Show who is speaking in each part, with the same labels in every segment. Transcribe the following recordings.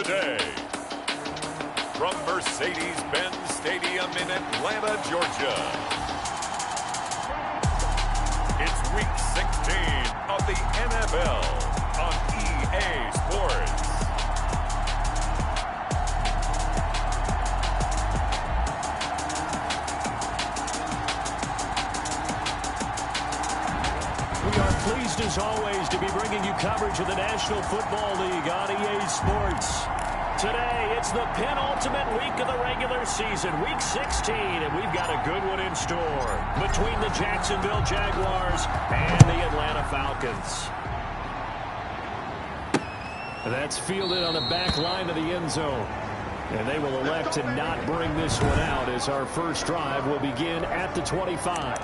Speaker 1: today. From Mercedes-Benz Stadium in Atlanta, Georgia. It's Week 16 of the NFL on EA Sports.
Speaker 2: We are pleased, as always, to be bringing you coverage of the National Football League on EA Sports. Today, it's the penultimate week of the regular season, Week 16, and we've got a good one in store between the Jacksonville Jaguars and the Atlanta Falcons. That's fielded on the back line of the end zone. And they will elect to not bring this one out as our first drive will begin at the 25.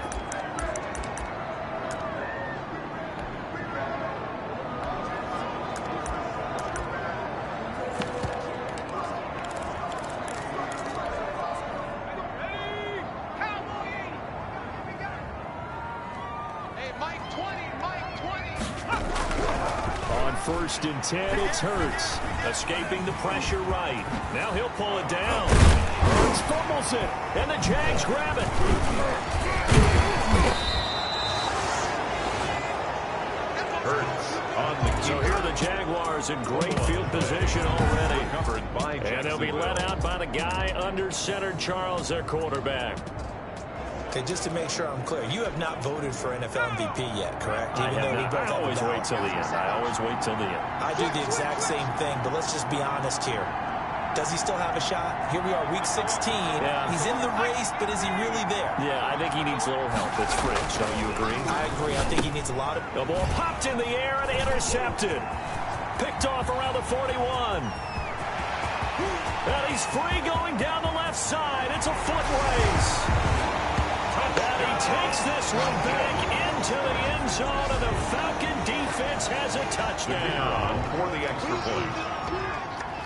Speaker 2: First and 10, it's Hurts. Escaping the pressure right. Now he'll pull it down. Hurts fumbles it, and the Jags grab it.
Speaker 1: Hurts on the keeper.
Speaker 2: So here are the Jaguars in great field position already. And they'll be let out by the guy under center, Charles, their quarterback.
Speaker 3: Okay, just to make sure I'm clear, you have not voted for NFL MVP yet, correct?
Speaker 2: I always wait till the end. I always wait till the end.
Speaker 3: I do the exact same thing, but let's just be honest here. Does he still have a shot? Here we are, Week 16. Yeah. He's in the race, but is he really there?
Speaker 2: Yeah, I think he needs a little help. It's fringe. Don't you agree?
Speaker 3: I agree. I think he needs a lot of...
Speaker 2: The ball popped in the air and intercepted. Picked off around the 41. And he's free going down the left side. It's a foot race. And he takes this one back into the end zone, and the Falcon defense has a touchdown.
Speaker 1: For the extra point.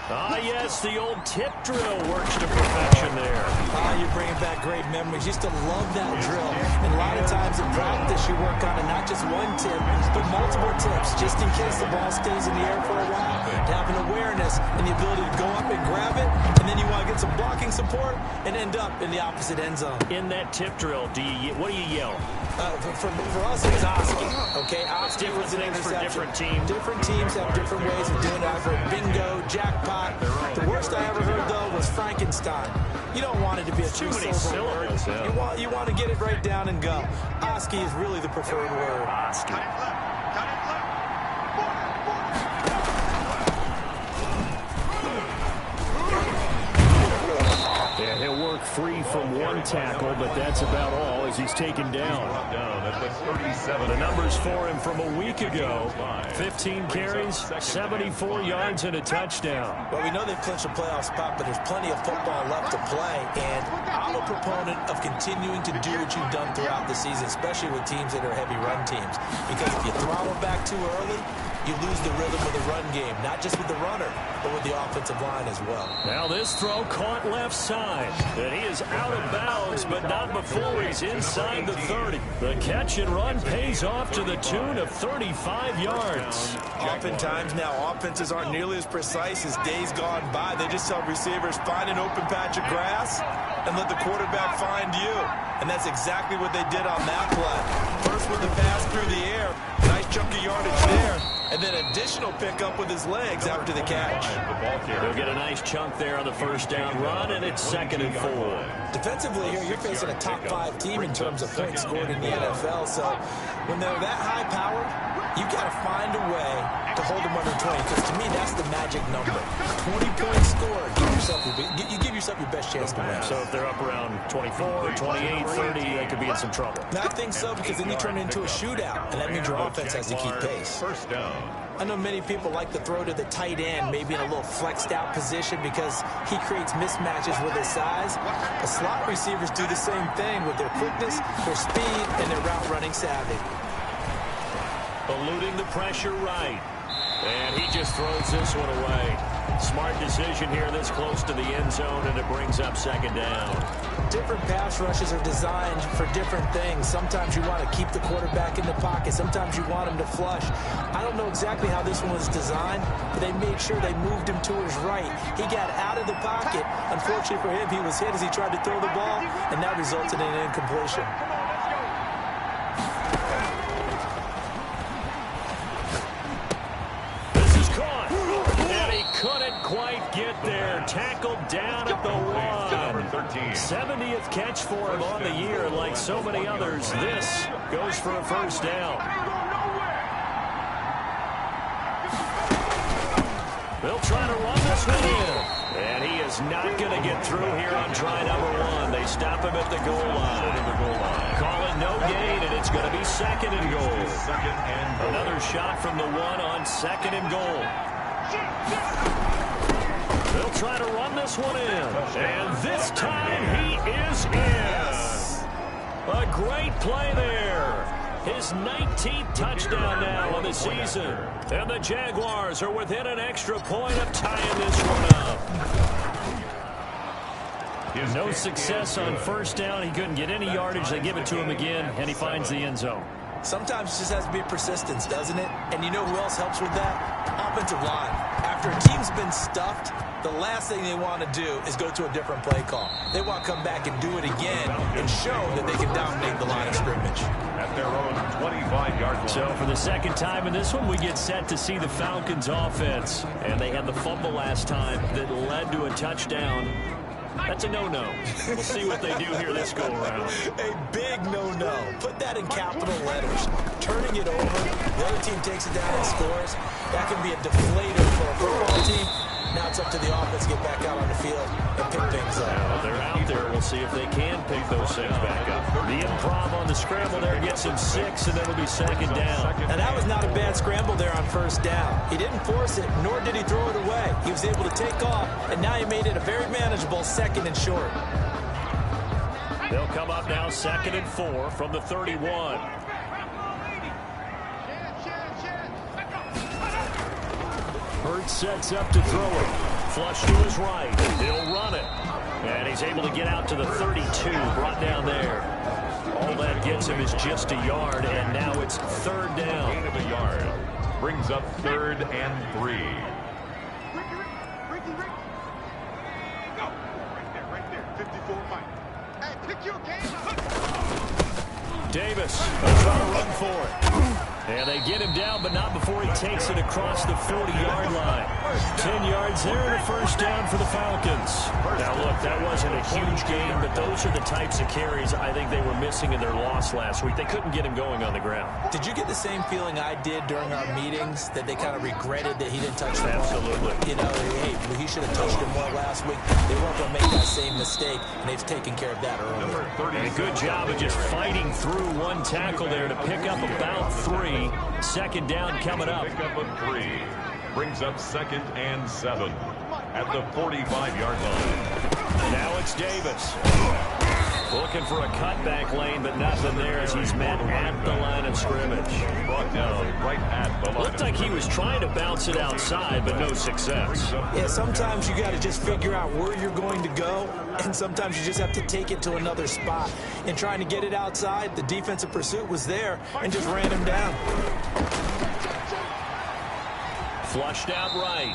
Speaker 2: Ah, yes, the old tip drill works to perfection there.
Speaker 3: Ah, you're bringing back great memories. Used to love that drill. And a lot of times in practice, you work on it, not just one tip, but multiple tips, just in case the ball stays in the air for a while. To have an awareness and the ability to go up and grab it, and then you want to get some blocking support and end up in the opposite end zone.
Speaker 2: In that tip drill, what do you yell?
Speaker 3: For us, it's Oski. Okay, Oski was an
Speaker 2: things for different teams.
Speaker 3: Different teams have different ways of doing it. I've heard bingo, jackpot. The worst I ever heard, though, was Frankenstein. You don't want it to be a two-syllable word. Yeah. You want to get it right down and go. Oski is really the preferred word.
Speaker 2: Oski. Yeah, he'll work free from one tackle, but that's about all as he's taken down. The numbers for him from a week ago: 15 carries, 74 yards, and a touchdown.
Speaker 3: Well, we know they've clinched a playoff spot, but there's plenty of football left to play, and I'm a proponent of continuing to do what you've done throughout the season, especially with teams that are heavy run teams, because if you throttle back too early, you lose the rhythm of the run game, not just with the runner, but with the offensive line as well.
Speaker 2: Now this throw caught left side, and he is out of bounds, but not before he's inside the 30. The catch and run pays off to the tune of 35 yards.
Speaker 3: Oftentimes now, offenses aren't nearly as precise as days gone by. They just tell receivers, find an open patch of grass and let the quarterback find you. And that's exactly what they did on that play. First with the pass through the air, nice chunk of yardage there. And then additional pickup with his legs after the catch.
Speaker 2: They'll get a nice chunk there on the first down run, and it's 2nd and 4.
Speaker 3: Defensively here, you're facing a top 5 team in terms of points scored in the NFL. So when they're that high powered, you've got to find a way to hold them under 20. Because to me, that's the magic number. 20 points scored. You give yourself your best chance to win.
Speaker 2: So if they're up around 24, 28, 30, they could be in some trouble.
Speaker 3: I think so, because then you turn it into a shootout, and that means your offense has to keep pace.
Speaker 1: First down.
Speaker 3: I know many people like to throw to the tight end, maybe in a little flexed out position because he creates mismatches with his size. The slot receivers do the same thing with their quickness, their speed, and their route running savvy.
Speaker 2: Eluding the pressure right. And he just throws this one away. Smart decision here this close to the end zone, and it brings up 2nd down.
Speaker 3: different pass rushes are designed for different things. Sometimes you want to keep the quarterback in the pocket. Sometimes you want him to flush. I don't know exactly how this one was designed, but they made sure they moved him to his right. He got out of the pocket. Unfortunately for him, he was hit as he tried to throw the ball, and that resulted in an incompletion.
Speaker 2: Couldn't quite get there. Tackled down at the 1. 70th catch for him on the year. Like so many others, this goes for a first down. They'll try to run this one in. And he is not going to get through here on try number 1. They stop him at the goal line. Call it no gain, and it's going to be second and goal. Another shot from the 1 on second and goal. They'll try to run this one in. And this time he is in. A great play there. His 19th touchdown now of the season. And the Jaguars are within an extra point of tying this one up. No success on first down. He couldn't get any yardage. They give it to him again, and he finds the end zone.
Speaker 3: Sometimes it just has to be persistence, doesn't it? And you know who else helps with that? Offensive line. After a team's been stuffed, the last thing they want to do is go to a different play call. They want to come back and do it again and show that they can dominate the line of scrimmage.
Speaker 1: At their own 25-yard line.
Speaker 2: So for the second time in this one, we get set to see the Falcons offense. And they had the fumble last time that led to a touchdown. That's a no-no. We'll see what they do here this go-around.
Speaker 3: A big no-no. Put that in capital letters. Turning it over, the other team takes it down and scores. That can be a deflator for a football team. Now it's up to the offense to get back out on the field and pick things up.
Speaker 2: Well, they're out there. We'll see if they can pick those things back up. The improv on the scramble there gets him 6, and then it'll be second down.
Speaker 3: And that was not a bad scramble there on first down. He didn't force it, nor did he throw it away. He was able to take off, and now he made it a very manageable second and short.
Speaker 2: They'll come up now second and 4 from the 31. Hurts sets up to throw it. Flush to his right. He'll run it. And he's able to get out to the 32. Brought down there. All that gets him is just a yard. And now it's third down.
Speaker 1: Gain of a yard. Brings up 3rd and 3.
Speaker 4: Go. Right there. 54 Mike. Hey, pick your game up.
Speaker 2: Davis, they'll try to run for it. And they get him down, but not before he takes it across the 40-yard line. 10 yards there and a first down for the Falcons. Now, look, that wasn't a huge game, but those are the types of carries I think they were missing in their loss last week. They couldn't get him going on the ground.
Speaker 3: Did you get the same feeling I did during our meetings, that they kind of regretted that he didn't touch the ball?
Speaker 2: Absolutely.
Speaker 3: You know, hey, he should have touched it more last week. They weren't going to make that same mistake, and they've taken care of that early.
Speaker 2: And a good job of just fighting through one tackle there to pick up about 3. Second down coming up.
Speaker 1: Pick up a 3. Brings up 2nd and 7 at the 45-yard line.
Speaker 2: Now it's Davis. Looking for a cutback lane, but nothing there as he's met at the line of scrimmage.
Speaker 1: Brought down right at the line.
Speaker 2: Looked like he was trying to bounce it outside, but no success.
Speaker 3: Yeah, sometimes you got to just figure out where you're going to go, and sometimes you just have to take it to another spot. In trying to get it outside, the defensive pursuit was there and just ran him down.
Speaker 2: Flushed out right.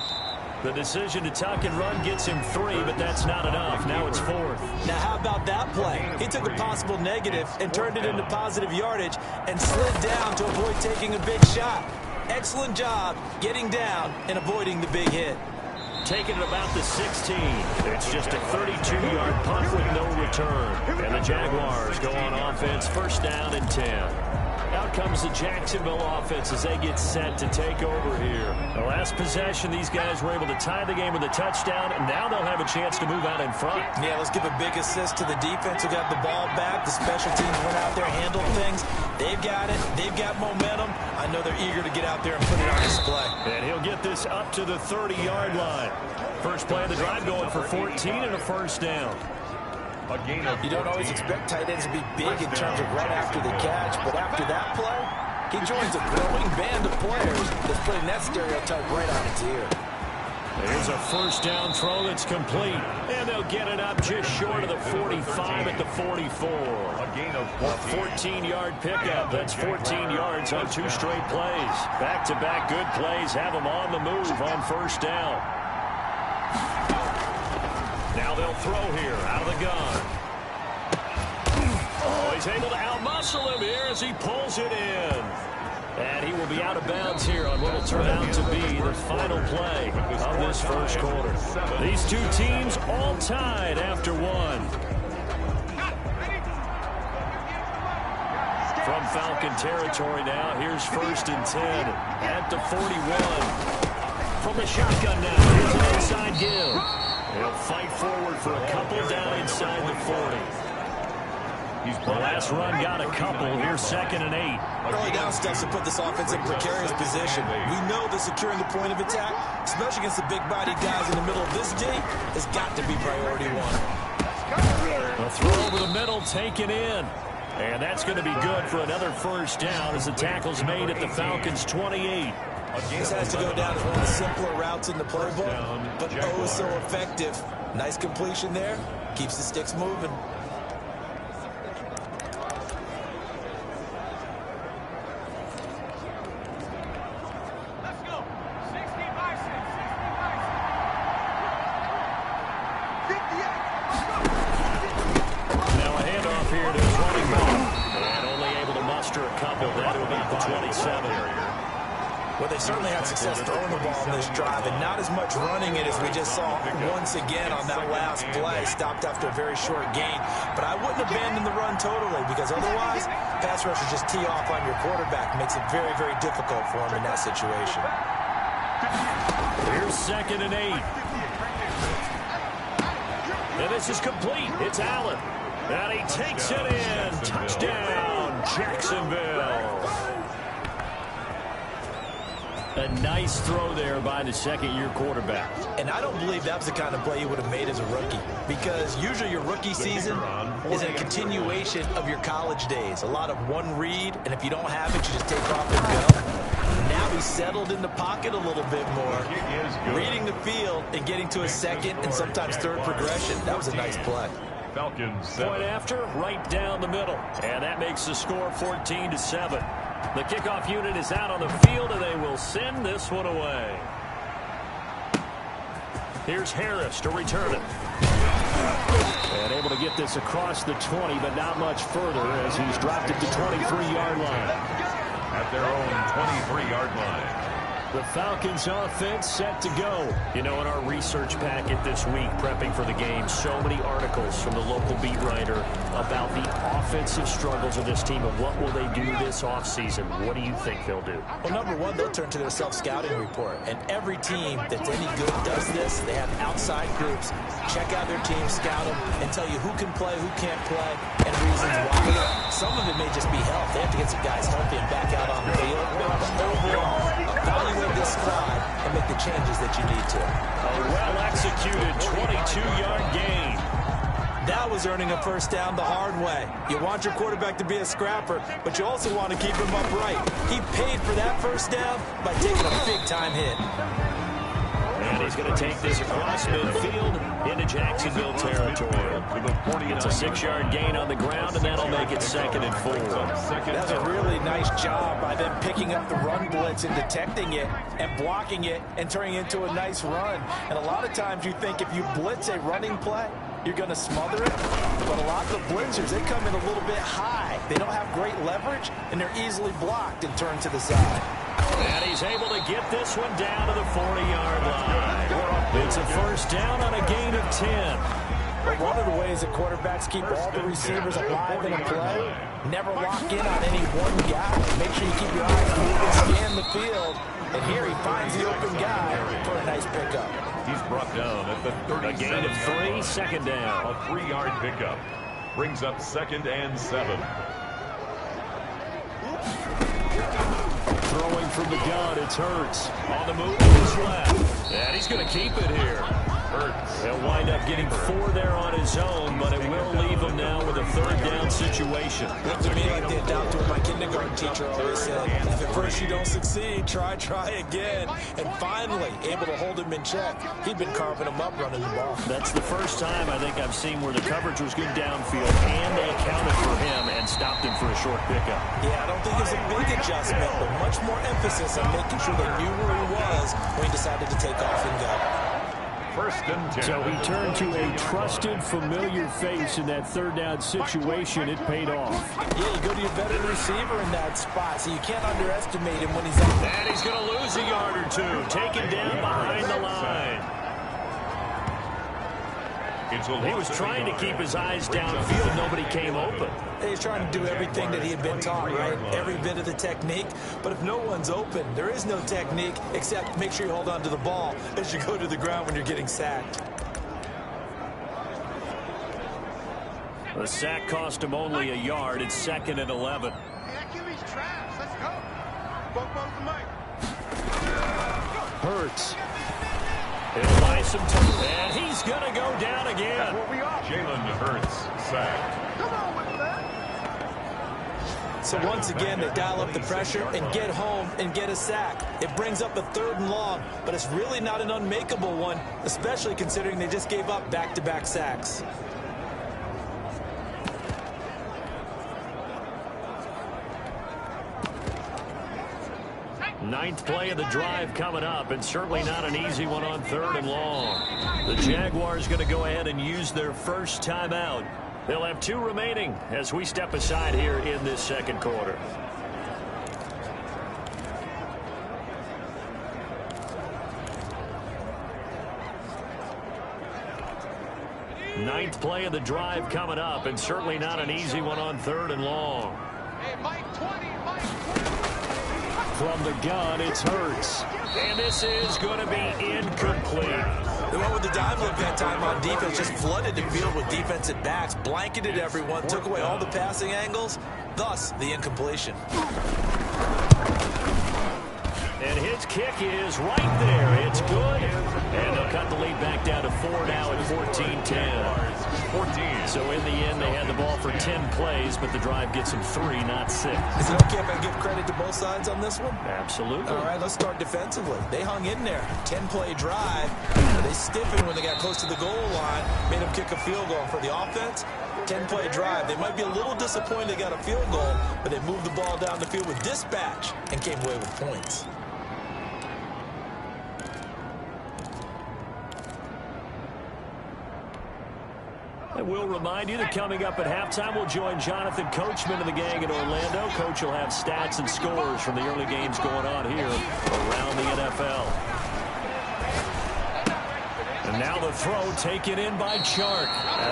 Speaker 2: The decision to tuck and run gets him 3, but that's not enough. Now it's 4th.
Speaker 3: Now, how about that play? He took a possible negative and turned it into positive yardage and slid down to avoid taking a big shot. Excellent job getting down and avoiding the big hit.
Speaker 2: Taking it about the 16. It's just a 32-yard punt with no return. And the Jaguars go on offense, first down and 10. Out comes the Jacksonville offense as they get set to take over here. The last possession, these guys were able to tie the game with a touchdown, and now they'll have a chance to move out in front.
Speaker 3: Yeah, let's give a big assist to the defense who got the ball back. The special teams went out there, handled things. They've got it. They've got momentum. I know they're eager to get out there and put it on display.
Speaker 2: And he'll get this up to the 30-yard line. First play of the drive going for 14 and a first down.
Speaker 3: You don't always expect tight ends to be big in terms of right after the catch, but after that play, he joins a growing band of players that's putting that stereotype right on its ear.
Speaker 2: Here's a first down throw that's complete. And they'll get it up just short of the 45 at the 44.
Speaker 1: A gain of
Speaker 2: 14-yard pickup. That's 14 yards on 2 straight plays. Back-to-back good plays have them on the move on first down. Now they'll throw here out of the gun. Oh, he's able to outmuscle him here as he pulls it in. And he will be out of bounds here on what will turn out to be the final play of this first quarter. These two teams all tied after one. From Falcon territory now, here's 1st and 10 at the 41. From the shotgun now, here's an inside give. He'll fight forward for a couple down inside the 40. The last run got a couple. Here's 2nd and 8.
Speaker 3: Early down steps to put this offense in precarious position. We know that securing the point of attack, especially against the big-bodied guys in the middle of this D, has got to be priority one.
Speaker 2: A throw over the middle taken in. And that's going to be good for another first down as the tackle's made at the Falcons' 28.
Speaker 3: This has to go down as one of the simpler routes in the playbook, but oh so effective. Nice completion there. Keeps the sticks moving. Well, they certainly had success throwing the ball in this drive, and not as much running it as we just saw once again on that last play. Stopped after a very short gain. But I wouldn't abandon the run totally, because otherwise, pass rushers just tee off on your quarterback. Makes it very, very difficult for him in that situation.
Speaker 2: Here's 2nd and 8. And this is complete. It's Allen. And he takes it in. Touchdown, Jacksonville. A nice throw there by the second-year quarterback.
Speaker 3: And I don't believe that was the kind of play he would have made as a rookie, because usually your rookie season is a continuation of your college days. A lot of one read, and if you don't have it, you just take off and go. Now he's settled in the pocket a little bit more, reading the field and getting to a second and sometimes third progression. That was a nice play.
Speaker 1: Falcons 7.
Speaker 2: Point after, right down the middle. And that makes the score 14-7. The kickoff unit is out on the field, and they will send this one away. Here's Harris to return it. And able to get this across the 20, but not much further as he's dropped it to 23-yard line.
Speaker 1: At their own 23-yard line.
Speaker 2: The Falcons offense set to go. You know, in our research packet this week, prepping for the game, so many articles from the local beat writer about the offensive struggles of this team and what will they do this offseason. What do you think they'll do?
Speaker 3: Well, number one, they'll turn to their self-scouting report. And every team that's any good does this. They have outside groups. Check out their team, scout them, and tell you who can play, who can't play, and reasons why. Some of it may just be health. They have to get some guys healthy and back out on the field. But overall, evaluate this squad and make the changes that you need to.
Speaker 2: A well-executed 22-yard gain.
Speaker 3: That was earning a first down the hard way. You want your quarterback to be a scrapper, but you also want to keep him upright. He paid for that first down by taking a big-time hit.
Speaker 2: And he's going to take this across midfield into Jacksonville territory. It's a 6-yard gain on the ground, and that'll make it 2nd and 4.
Speaker 3: That's a really nice job by them picking up the run blitz and detecting it and blocking it and turning it into a nice run. And a lot of times you think if you blitz a running play, you're going to smother it. But a lot of the blitzers, they come in a little bit high. They don't have great leverage, and they're easily blocked and turned to the side.
Speaker 2: And he's able to get this one down to the 40-yard line. It's a first down on a gain of 10.
Speaker 3: But one of the ways that quarterbacks keep all the receivers alive in a play, never lock in on any one guy. Make sure you keep your eyes moving, scan the field. And here he finds the open guy for a nice pickup.
Speaker 1: He's brought down at the 30.
Speaker 2: A gain of 3, 2nd down.
Speaker 1: A 3-yard pickup. Brings up 2nd and 7.
Speaker 2: Throwing from the gun, it's Hurts. On the move to his left. And he's going to keep it here.
Speaker 1: Hurts.
Speaker 2: He'll wind up getting 4 there on his own, but it will leave him now with a 3rd down situation.
Speaker 3: Looked to me like they adopted what my kindergarten teacher always said. If at first you don't succeed, try again. And finally, able to hold him in check. He'd been carving him up running the ball.
Speaker 2: That's the first time I think I've seen where the coverage was good downfield, and they accounted for him and stopped him for a short pickup.
Speaker 3: Yeah, I don't think it was a big adjustment, but much more emphasis on making sure they knew where he was when he decided to take off and go.
Speaker 1: 1st and 10.
Speaker 2: So he turned to a trusted, familiar face in that 3rd down situation. It paid off.
Speaker 3: Yeah, you go to your veteran receiver in that spot, so you can't underestimate him when he's up there.
Speaker 2: And he's going to lose a yard or 2. Taken down behind the line. He was trying to keep his eyes downfield. Nobody came open.
Speaker 3: He's trying to do everything that he had been taught, right? Every bit of the technique. But if no one's open, there is no technique except make sure you hold on to the ball as you go to the ground when you're getting sacked.
Speaker 2: The sack cost him only a yard. It's 2nd and 11.
Speaker 4: Trash. Let's go. Both the mic.
Speaker 2: Hurts. He'll buy some time, and he's going to go down again.
Speaker 1: Jalen Hurts sacked.
Speaker 4: Come on with that.
Speaker 3: So once again, they dial up the pressure and get home and get a sack. It brings up a 3rd and long, but it's really not an unmakeable one, especially considering they just gave up back-to-back sacks.
Speaker 2: Ninth play of the drive coming up, and certainly not an easy one on 3rd and long. The Jaguars going to go ahead and use their first timeout. They'll have 2 remaining as we step aside here in this 2nd quarter. Ninth play of the drive coming up, and certainly not an easy one on 3rd and long.
Speaker 4: Hey, Mike 20, Mike 20.
Speaker 2: From the gun, it's Hurts. And this is going to be incomplete.
Speaker 3: They went with the dime look that time on defense, just flooded the field with defensive backs, blanketed everyone, took away all the passing angles, thus the incompletion.
Speaker 2: And his kick is right there. It's good. And they'll cut the lead back down to 4 now at 14-10.
Speaker 1: 14.
Speaker 2: So in the end, they had the ball for 10 plays, but the drive gets them 3, not 6.
Speaker 3: Is it okay if I give credit to both sides on this one?
Speaker 2: Absolutely.
Speaker 3: All right, let's start defensively. They hung in there. 10-play drive. They stiffened when they got close to the goal line, made them kick a field goal. For the offense, 10-play drive. They might be a little disappointed they got a field goal, but they moved the ball down the field with dispatch and came away with points.
Speaker 2: And we'll remind you that coming up at halftime, we'll join Jonathan Coachman and the gang in Orlando. Coach will have stats and scores from the early games going on here around the NFL. And now the throw taken in by Chark.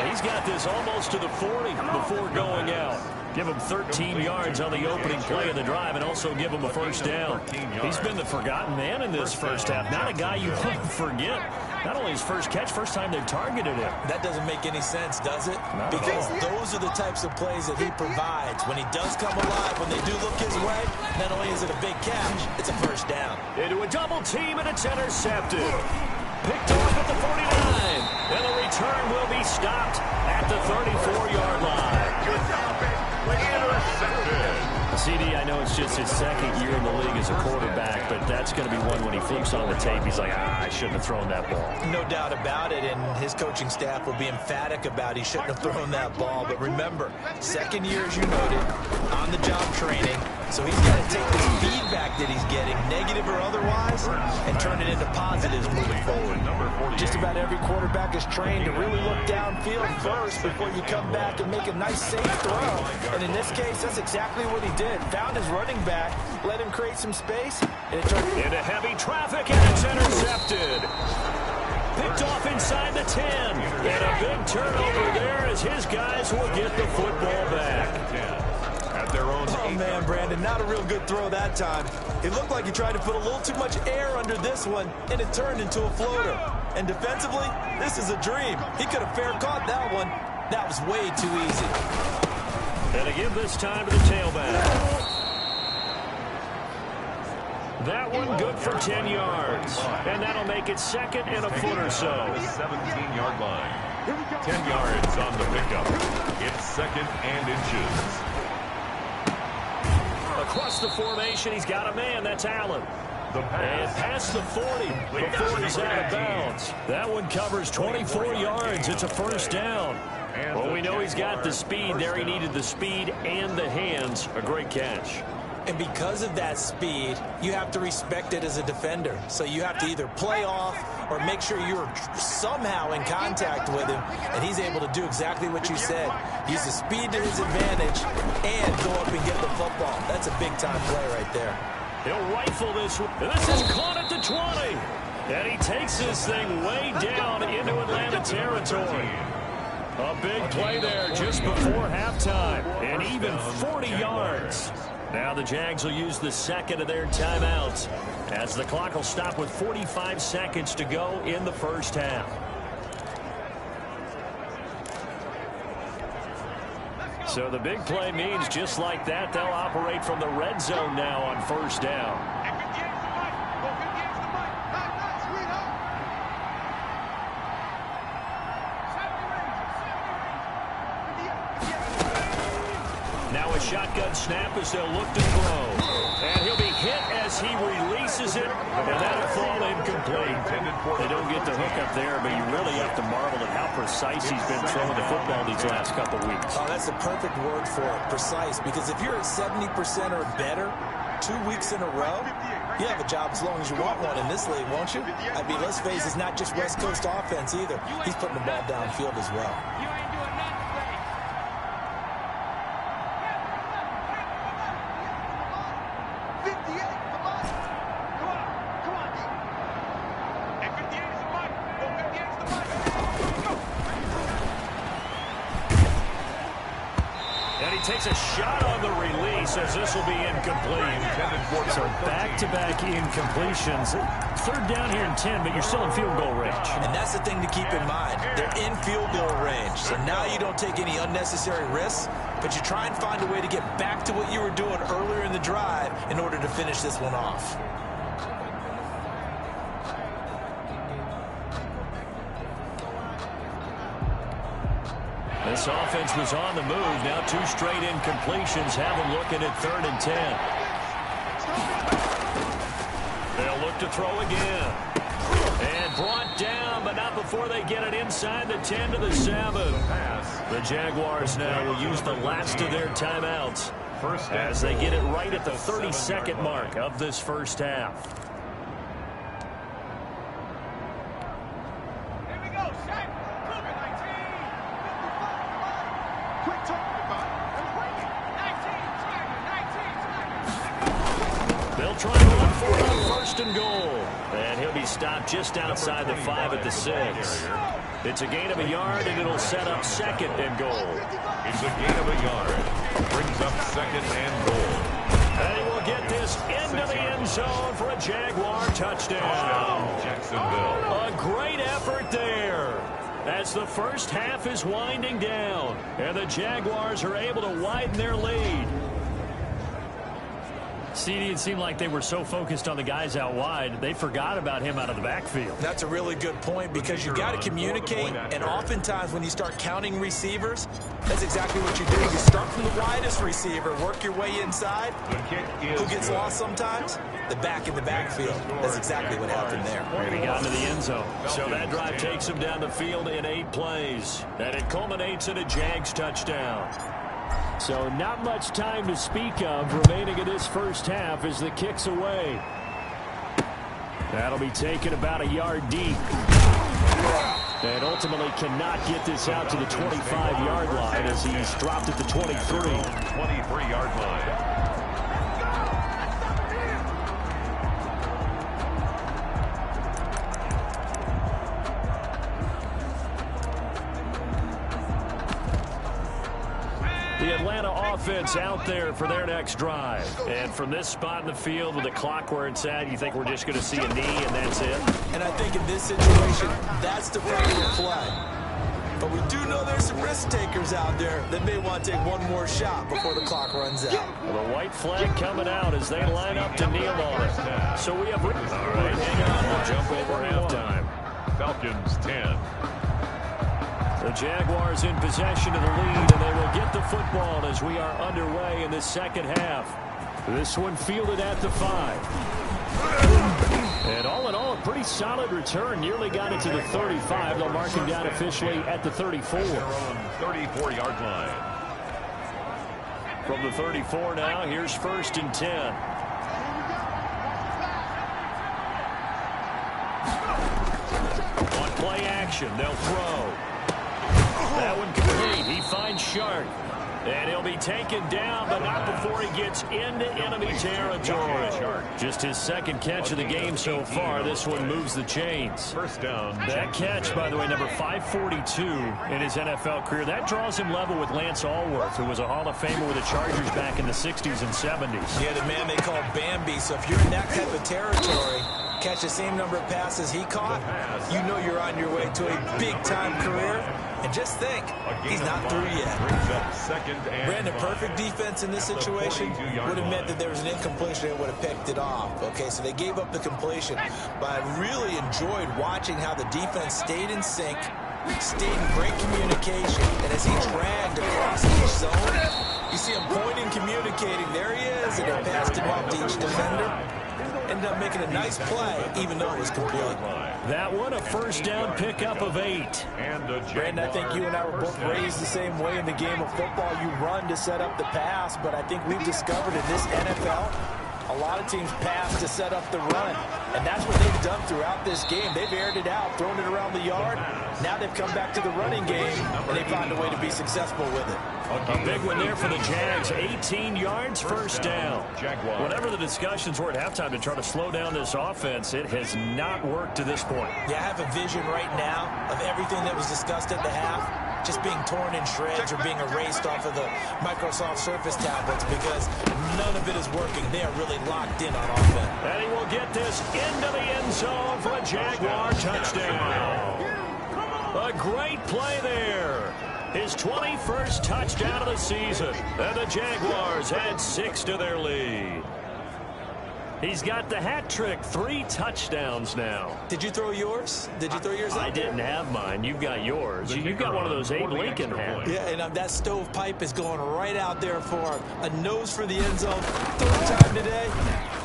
Speaker 2: He's got this almost to the 40 before going out. Give him 13 yards on the opening play of the drive and also give him a 1st down. He's been the forgotten man in this first half. Not a guy you want to forget. Not only his first catch, first time they've targeted him.
Speaker 3: That doesn't make any sense, does it? Because those are the types of plays that he provides. When he does come alive, when they do look his way, not only is it a big catch, it's a 1st down.
Speaker 2: Into a double team, and it's intercepted. Picked off at the 49. And the return will be stopped at the 34-yard line.
Speaker 1: Good job, man. Intercepted.
Speaker 2: CD, I know it's just his 2nd year in the league as a quarterback, but that's going to be one when he flips on the tape, he's like, I shouldn't have thrown that ball.
Speaker 3: No doubt about it, and his coaching staff will be emphatic about he shouldn't have thrown that ball. But remember, 2nd year, as you noted, on-the-job training, so he's got to take this feedback that he's getting, negative or otherwise, and turn it into positives moving forward. Just about every quarterback is trained to really look downfield first before you come back and make a nice, safe throw. And in this case, that's exactly what he did. Found his running back, let him create some space, and it turned
Speaker 2: into heavy traffic, and it's intercepted. Picked off inside the 10. And a big turnover there as his guys will get the football back.
Speaker 1: At their own.
Speaker 3: Oh, man, Brandon, not a real good throw that time. It looked like he tried to put a little too much air under this one, and it turned into a floater. And defensively, this is a dream. He could have fair caught that one. That was way too easy.
Speaker 2: And they give this time to the tailback. That one good for 10 yards. And that'll make it second and a foot or so.
Speaker 1: 17-yard line. 10 yards on the pickup. It's second and inches.
Speaker 2: Across the formation, he's got a man. That's Allen. And past the 40 before he's out of bounds. That one covers 24 yards. It's a first down. Well, we know he's got the speed there. He needed the speed and the hands. A great catch.
Speaker 3: And because of that speed, you have to respect it as a defender. So you have to either play off or make sure you're somehow in contact with him, and he's able to do exactly what you said. Use the speed to his advantage and go up and get the football. That's a big-time play right there.
Speaker 2: He'll rifle this one. This is caught at the 20. And he takes this thing way down into Atlanta territory. A big play there just before halftime. And even 40 yards. Now the Jags will use the second of their timeouts as the clock will stop with 45 seconds to go in the first half. So the big play means just like that, they'll operate from the red zone now on first down. Now a shotgun snap as they'll look to throw. And he'll be hit as he releases it, and that'll fall incomplete. They don't get the hook up there, but you really have to marvel at how precise he's been throwing the football these last couple weeks.
Speaker 3: Oh, that's the perfect word for it, precise, because if you're at 70% or better 2 weeks in a row, you have a job as long as you want one in this league, won't you? I mean, let's face it, it's not just West Coast offense either. He's putting the ball downfield as well.
Speaker 2: Takes a shot on the release as this will be incomplete. So back-to-back incompletions. Third down here and 10, but you're still in field goal range.
Speaker 3: And that's the thing to keep in mind. They're in field goal range. So now you don't take any unnecessary risks, but you try and find a way to get back to what you were doing earlier in the drive in order to finish this one off.
Speaker 2: This offense was on the move. Now 2 straight incompletions have them looking at 3rd and 10. They'll look to throw again. And brought down, but not before they get it inside the 10 to the 7. The Jaguars now will use the last of their timeouts as they get it right at the 32nd mark of this first half. And goal. And he'll be stopped just outside the 5 at the 6. It's a gain of a yard, and it'll set up 2nd and goal.
Speaker 1: It's a gain of a yard. Brings up 2nd and goal.
Speaker 2: And he will get this into the end zone for a Jaguar touchdown.
Speaker 1: Jacksonville.
Speaker 2: A great effort there as the first half is winding down. And the Jaguars are able to widen their lead. CD, it seemed like they were so focused on the guys out wide, they forgot about him out of the backfield.
Speaker 3: That's a really good point because you got to communicate, and oftentimes when you start counting receivers, that's exactly what you do. You start from the widest receiver, work your way inside. Who gets lost sometimes? The back in the backfield. That's exactly what happened there.
Speaker 2: And he got into the end zone. So that drive takes him down the field in 8 plays, and it culminates in a Jags touchdown. So not much time to speak of remaining in this first half as the kick's away. That'll be taken about a yard deep. And ultimately cannot get this out to the 25-yard line as he's dropped at the 23.
Speaker 1: 23-yard line.
Speaker 2: The Atlanta offense out there for their next drive. And from this spot in the field with the clock where it's at, you think we're just going to see a knee and that's it?
Speaker 3: And I think in this situation, that's the appropriate play. But we do know there's some risk takers out there that may want to take one more shot before the clock runs out.
Speaker 2: Well, the white flag coming out as they line up to kneel on it. So we have... All right, hang on. We'll jump over halftime.
Speaker 1: Falcons 10.
Speaker 2: The Jaguars in possession of the lead, and they will get the football as we are underway in the second half. This one fielded at the 5. And all in all, a pretty solid return. Nearly got it to the 35. They'll mark him down officially at the 34.
Speaker 1: Their own 34-yard line.
Speaker 2: From the 34 now, here's 1st and 10. On play action, they'll throw. That one complete. He finds Shark. And he'll be taken down, but not before he gets into enemy territory. Just his second catch of the game so far. This one moves the chains.
Speaker 1: First down.
Speaker 2: That catch, by the way, number 542 in his NFL career. That draws him level with Lance Allworth, who was a Hall of Famer with the Chargers back in the 60s and 70s.
Speaker 3: Yeah, the man they call Bambi. So if you're in that type of territory, catch the same number of passes he caught, you know you're on your way to a big-time career. And just think, he's not through yet. Brandon, perfect defense in this situation would have meant that there was an incompletion and would have picked it off. Okay, so they gave up the completion. But I really enjoyed watching how the defense stayed in sync, stayed in great communication, and as he dragged across each zone, you see him pointing, communicating. There he is, and they passed him off to each defender. Ended up making a nice play, even though it was complete.
Speaker 2: That one, a first down pickup of 8.
Speaker 3: Brandon, I think you and I were both raised the same way in the game of football. You run to set up the pass, but I think we've discovered in this NFL, a lot of teams pass to set up the run. And that's what they've done throughout this game. They've aired it out, thrown it around the yard. Now they've come back to the running game, and they found a way to be successful with it.
Speaker 2: A big one there for the Jags. 18 yards, first down. Whatever the discussions were at halftime to try to slow down this offense, it has not worked to this point.
Speaker 3: Yeah, I have a vision right now of everything that was discussed at the half just being torn in shreds or being erased off of the Microsoft Surface tablets because none of it is working. They are really locked in on offense.
Speaker 2: And he will get this into the end zone for a Jaguar touchdown. A great play there. His 21st touchdown of the season. And the Jaguars add 6 to their lead. He's got the hat trick, 3 touchdowns now.
Speaker 3: Did you throw yours? Did you throw yours out?
Speaker 2: I didn't have mine. You've got yours. You've got one of those Abe Lincoln hats.
Speaker 3: Yeah, and that stovepipe is going right out there for a nose for the end zone. 3rd time today.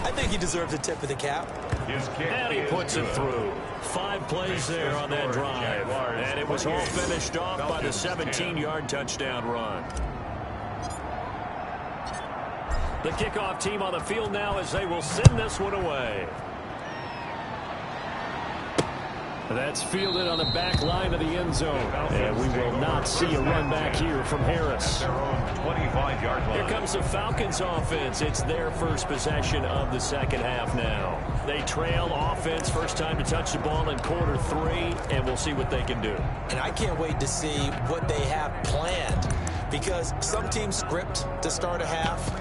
Speaker 3: I think he deserves a tip of the cap.
Speaker 2: And he puts it through. 5 plays there on that drive. And it was all finished off by the 17-yard touchdown run. The kickoff team on the field now as they will send this one away. That's fielded on the back line of the end zone. And we will not see a run back here from Harris.
Speaker 1: Their own 25-yard line.
Speaker 2: Here comes the Falcons offense. It's their first possession of the second half now. They trail offense, first time to touch the ball in quarter 3, and we'll see what they can do.
Speaker 3: And I can't wait to see what they have planned because some teams script to start a half.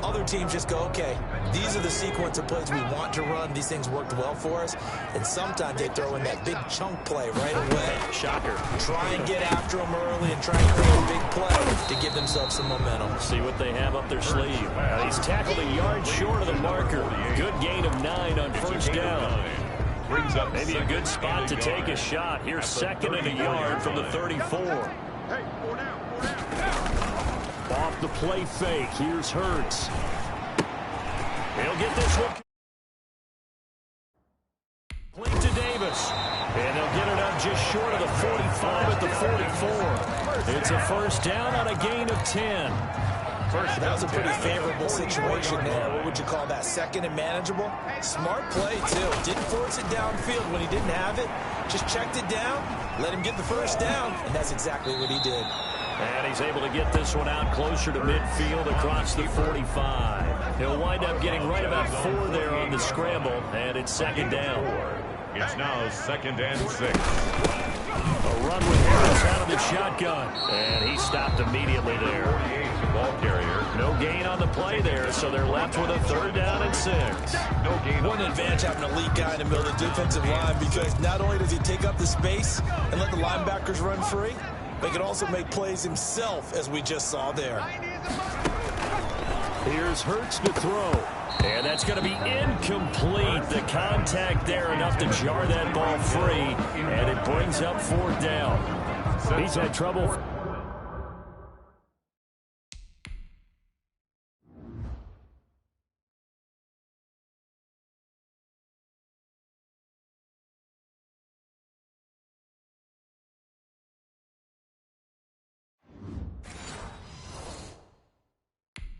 Speaker 3: Other teams just go, okay, these are the sequence of plays we want to run. These things worked well for us. And sometimes they throw in that big chunk play right away.
Speaker 2: Shocker.
Speaker 3: Try and get after them early and try and create a big play to give themselves some momentum.
Speaker 2: See what they have up their sleeve. He's tackled a yard short of the marker. Good gain of 9 on first down.
Speaker 1: Brings up
Speaker 2: maybe a good spot to take a shot. Here's 2nd and a yard from the 34.
Speaker 4: Hey, 4 down.
Speaker 2: Off the play fake. Here's Hurts. He'll get this one. Play to Davis. And they'll get it up just short of the 45 at the 44. It's a first down on a gain of 10.
Speaker 3: That was a pretty favorable situation there. What would you call that? 2nd and manageable? Smart play, too. Didn't force it downfield when he didn't have it. Just checked it down, let him get the first down, and that's exactly what he did.
Speaker 2: And he's able to get this one out closer to midfield across the 45. He'll wind up getting right about 4 there on the scramble, and it's 2nd down.
Speaker 1: It's now 2nd and 6.
Speaker 2: A run with Harris out of the shotgun, and he stopped immediately there.
Speaker 1: 48's the ball carrier.
Speaker 2: No gain on the play there, so they're left with a 3rd down and 6.
Speaker 1: No gain.
Speaker 3: One advantage having an elite guy in the middle of the defensive line because not only does he take up the space and let the linebackers run free, but he can also make plays himself, as we just saw there.
Speaker 2: Here's Hurts to throw. And that's going to be incomplete. The contact there enough to jar that ball free. And it brings up 4th down. He's had trouble.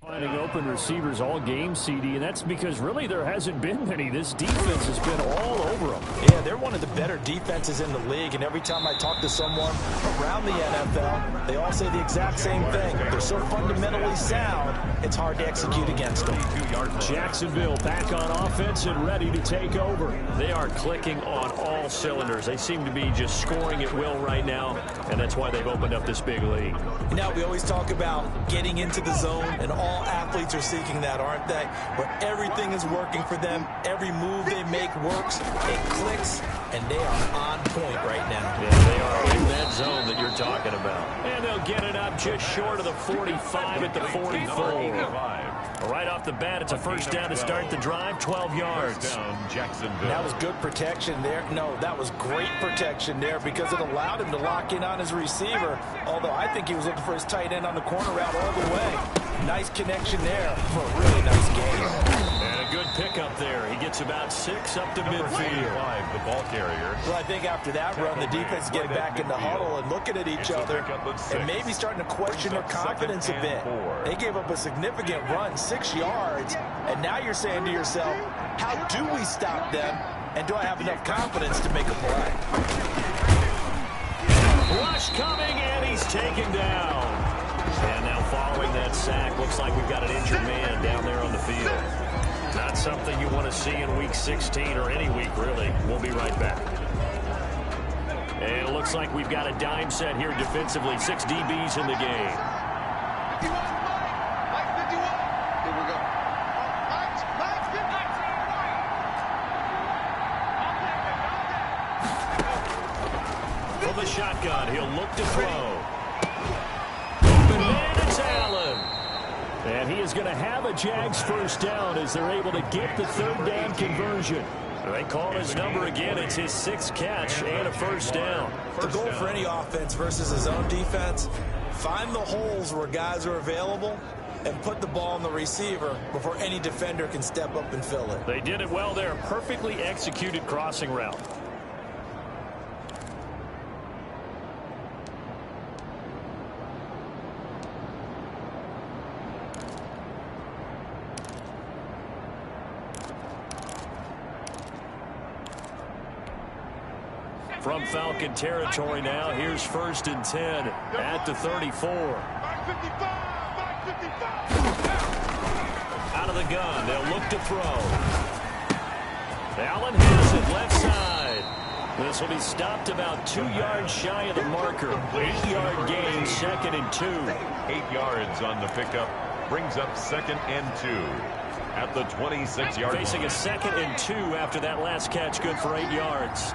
Speaker 2: Finding open receivers all game, CD, and that's because really there hasn't been many. This defense has been all over them.
Speaker 3: Yeah, they're one of the better defenses in the league, and every time I talk to someone around the NFL, they all say the exact same thing. They're so fundamentally sound, it's hard to execute against them.
Speaker 2: Jacksonville back on offense and ready to take over. They are clicking on all cylinders. They seem to be just scoring at will right now, and that's why they've opened up this big lead.
Speaker 3: Now, we always talk about getting into the zone, and all athletes are seeking that, aren't they? Where everything is working for them, every move they make works, it clicks, and they are on point right now.
Speaker 2: Yeah, they are in that zone that you're talking about. And they'll get it up just short of the 45 at the 44. Right off the bat, it's a first down to start the drive, 12 yards.
Speaker 3: That was good protection there. No, that was great protection there because it allowed him to lock in on his receiver, although I think he was looking for his tight end on the corner route all the way. Nice connection there for a really nice game.
Speaker 2: And a good pickup there. He gets about 6 up to midfield.
Speaker 1: The ball carrier.
Speaker 3: Well, I think after that run, the defense is getting back in the huddle and looking at each other and maybe starting to question their confidence a bit. They gave up a significant run, 6 yards, and now you're saying to yourself, how do we stop them, and do I have enough confidence to make a play?
Speaker 2: Rush coming, and he's taken down. And now following that sack, looks like we've got an injured man down there on the field. Not something you want to see in Week 16 or any week, really. We'll be right back. And it looks like we've got a dime set here defensively. 6 DBs in the game.
Speaker 4: 51, Mike 51. Here we go. Mike 50.
Speaker 2: From the shotgun, he'll look to throw. Open man, it's Allen. And he is going to have a Jags first down as they're able to get the 3rd down conversion. They call his number again. It's his 6th catch and a first down.
Speaker 3: The goal for any offense versus his own defense, find the holes where guys are available and put the ball on the receiver before any defender can step up and fill it.
Speaker 2: They did it well there. Perfectly executed crossing route. From Falcon territory now, here's 1st and 10 at the 34. Out of the gun, they'll look to throw. Allen has it left side. This will be stopped about 2 yards shy of the marker. 8-yard gain, 2nd and 2.
Speaker 1: 8 yards on the pickup. Brings up 2nd and 2 at the 26-yard line.
Speaker 2: Facing a 2nd and 2 after that last catch, good for 8 yards.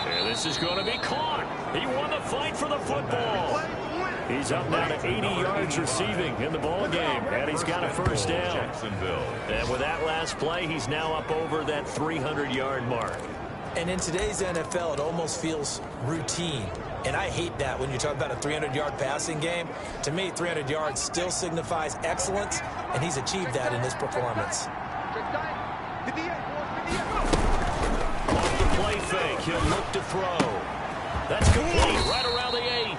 Speaker 2: And this is going to be caught. He won the fight for the football. He's up now to 80 yards receiving in the ball game, and he's got a first down. And with that last play, he's now up over that 300-yard mark.
Speaker 3: And in today's NFL, it almost feels routine. And I hate that when you talk about a 300-yard passing game. To me, 300 yards still signifies excellence, and he's achieved that in this performance.
Speaker 2: Off the play fake, he'll look to throw. That's complete, right around the 8.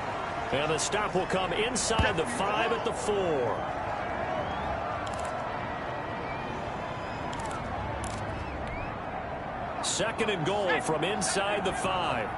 Speaker 2: And the stop will come inside the 5 at the 4. Second and goal from inside the 5.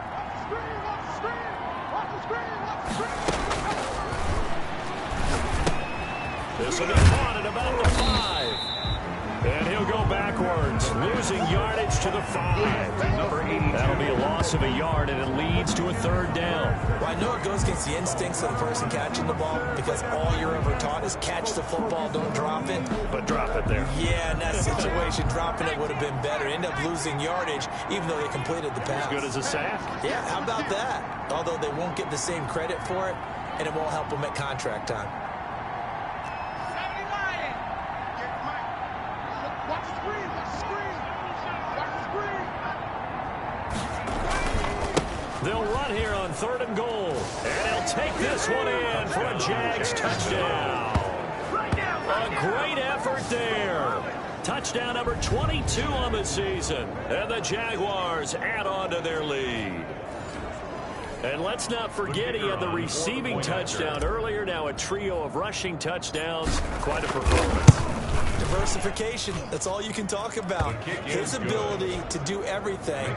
Speaker 2: This will be caught at about the 5. And he'll go backwards, losing yardage to the 5.
Speaker 1: Number 82.
Speaker 2: That'll be a loss loss of a yard, and it leads to a third down.
Speaker 3: Well, I know it goes against the instincts of the person catching the ball because all you're ever taught is catch the football, don't drop it.
Speaker 2: But drop it there.
Speaker 3: Yeah, in that situation, dropping it would have been better. End up losing yardage, even though they completed the pass.
Speaker 2: As good as a sack.
Speaker 3: Yeah, how about that? Although they won't get the same credit for it, and it won't help them at contract time.
Speaker 4: Watch the screen, watch the screen. Watch the screen.
Speaker 2: They'll run here on 3rd and goal. And he'll take this one in for a Jags touchdown. A great effort there. Touchdown number 22 on the season. And the Jaguars add on to their lead. And let's not forget he had the receiving touchdown earlier. Now a trio of rushing touchdowns. Quite a performance.
Speaker 3: Diversification, that's all you can talk about. His ability to do everything